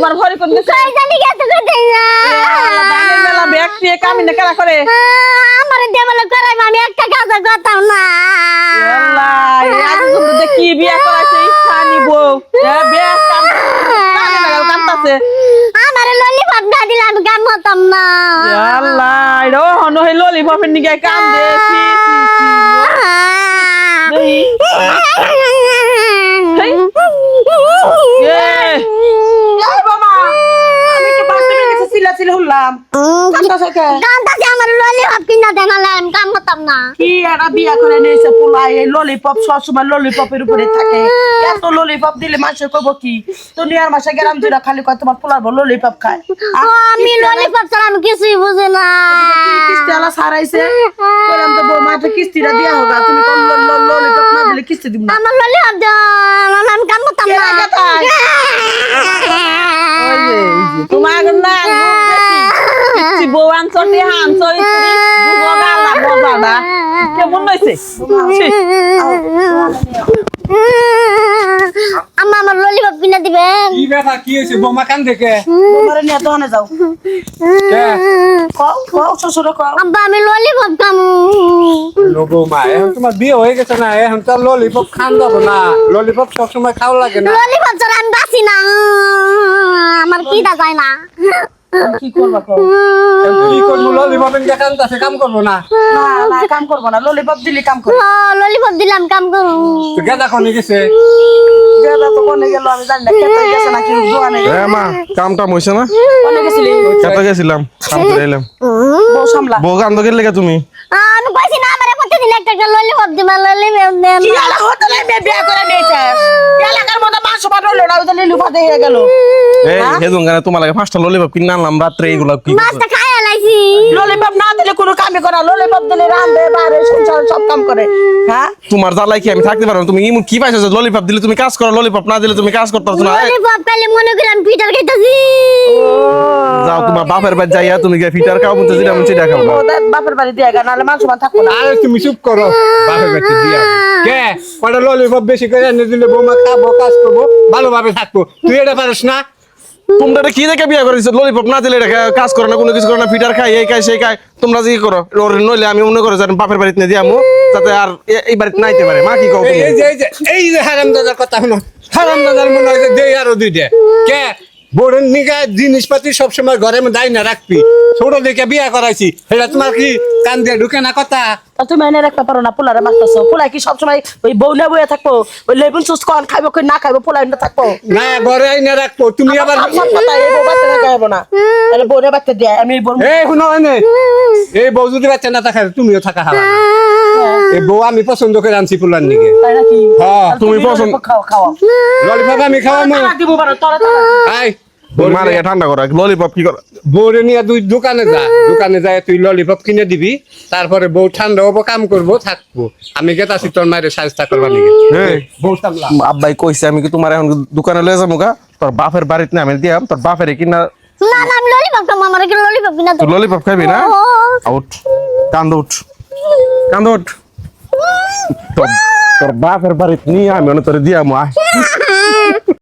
তোমার ঘরে কোন গেছে কই জানি গেছে কই না আল্লাহ দানের মেলা ব্যক্তি কামি না কারা করে আমারে দেবলে করাই আমি একটা কাজ করতাম না আল্লাহ আজকে তো কি বিয়া করাইছে ইচ্ছা নিব বিয়া কাম কানে লাগাল কামতাছে আমারে ললিপপ না দিলে আমি কাম করতাম না আল্লাহ রো হনো হে ললিপপের নিগে কাম দে ললিপপ সবসময় ললিপপের উপরে থাকে এত ললিপপ দিলে মানুষের কব কি দুনিয়ার মাসে গেলাম দুইটা খালি কয় তোমার পোলার ললিপপ খায় আমি ললিপপ ছাড়া আমি কিছুই বুঝি না কিস্তি আলা সারাইছে কইলাম তো বৌমা তো কিস্তিটা দিয়া হোগা তুমি কোন ললিপপ না দিলে কিস্তি দিব না আমার ললিপপ দাও আমি কাম করতাম না তোমার না কিস্তি বউ আনছটি হানছই দুগো গালা বজাডা কেমন হইছে আম্মা আমার ললিপপ কিনে দিবেন কি ব্যাপার কি হইছে বোমা কান দেখে তোমারে নিয়ে দোকানে যাও কে কও কও শ্বশুর কও আব্বা আমি ললিপপ খামু লো বোমা এখন তোমার বিয়ে হয়ে গেছে না এখন তো ললিপপ খান যাব না ললিপপ সব সময় খাওয়া লাগে না ললিপপ ছাড়া আমি বাঁচি না আমার খিদা যায় না কি করবা কও কি করব ললিপপ এনে কান তাছে কাম করব না না না কাম করব না ললিপপ দিলি কাম করব ললিপপ দিলাম কাম করু তো গেদা কোনে গেছে গেলা তো কোনে গেল আমি জানি না কেতে গেছে নাকি দোকানে মা কামটা হইছে না কোনে গেছিলি কত গেছিলাম কাম করে এলাম বউ সামলা বউ কান্দ গেলে তুমি আমি কইছি না আমারে প্রতিদিন একটা ললিপপ দিবা ললিপপ দেন কি আলা হোটেলে মে বিয়া করে নিয়েছে এলাকার মধ্যে মাংস ভাত হলো না ওই যে লিলু ভাত হয়ে গেল এই হেদুন গানে তোমার লাগে 5টা ললিপপ কিনে আনলাম রাত্রে এইগুলা কি মাছটা খাইয়া লাইছি ললিপপ না দিলে কোনো কামই করে না ললিপপ দিলে রাঁধে বাড়ে সংসার সব কাম করে হ্যাঁ তোমার জ্বালাই কি আমি থাকতে পারবো না? তুমি ইমন কি পাইছো যে ললিপপ দিলে তুমি কাজ করো ললিপপ না দিলে তুমি কাজ করতেছ না ললিপপ খাইলে মনে করি আমি পিটার খাইতাছি যাও তোমার বাপের বাড়ি যাইয়া তুমি গিয়ে ফিটার খাও মুছে যেটা মুছে দেখাও না বাপের বাড়ি দিয়ে গা নাহলে মাংস ভাত থাকবো না আরে তুমি চুপ করো বাপের কাছে দিয়া কে কটা ললিপপ বেশি করে এনে দিলে বোমা খাবো কাজ করবো ভালোভাবে থাকবো তুই এটা পারিস না তোমরা কি দেখে বিয়ে করেছো ললিপপ না দিলে কাজ করো না কোনো কিছু করো না ফিটার খাই এই খাই সেই খাই তোমরা যে কি করো ওর নইলে আমি মনে করো যে বাপের বাড়িতে নিয়ে দিয়ামু যাতে আর এই বাড়িতে নাইতে পারে মা কি কও তুমি এই যে হারামদাদার কথা শুনো হারামদাদার মনে হয় যে দেই আরো দুইটা কে বোরের নিগা জিনিসপাতি সবসময় ঘরে দায় না রাখবি ছোট দেখে বিয়া করাইছি সেটা তোমার কি কান দিয়ে ঢুকে না কথা তুমি এনে রাখতে পারো না পোলারে মারতেছো পোলা কি সবসময় ওই বউ না বইয়া থাকবো ওই লেবুন সুস কন খাইবো কই না খাইবো পোলা না থাকবো না ঘরে আইনা রাখবো তুমি আবার সব কথা এই বউ বাচ্চা না খাইবো না তাহলে বউরে বাচ্চা দিয়ে আমি বউ এই শুনো এনে এই বউ যদি বাচ্চা না থাকা তুমিও থাকা হারা এই বউ আমি পছন্দ করে আনছি পোলার নিকে তাই নাকি হ্যাঁ তুমি পছন্দ খাও খাও ললিপপ আমি খাওয়ামো দিব পারো তোরা আই মারে ঠান্ডা করো ললিপপ কি করো বউরে নিয়ে দুই দোকানে যায় তুই ললিপপ কিনে দিবি তারপরে বউ ঠান্ডা হবো কাম করবো থাকবো আমি গেতাছি তোর মায়ের সাজটা করবার নিকে এই বউ সামলা আব্বাই কইছে আমি কি তোমার এখন দোকানে লয়ে যাবো গা তোর বাপের বাড়িতে না আমি দিয়াম তোর বাপের কিনা না না আমি ললিপপ খাবো আমার কি ললিপপ কিনা তুই দাও ললিপপ খাবি না আউট কান্দ উঠ কান্দ উঠ তোর বাপের বাড়িতে নিয়ে আমি তোর দিয়াম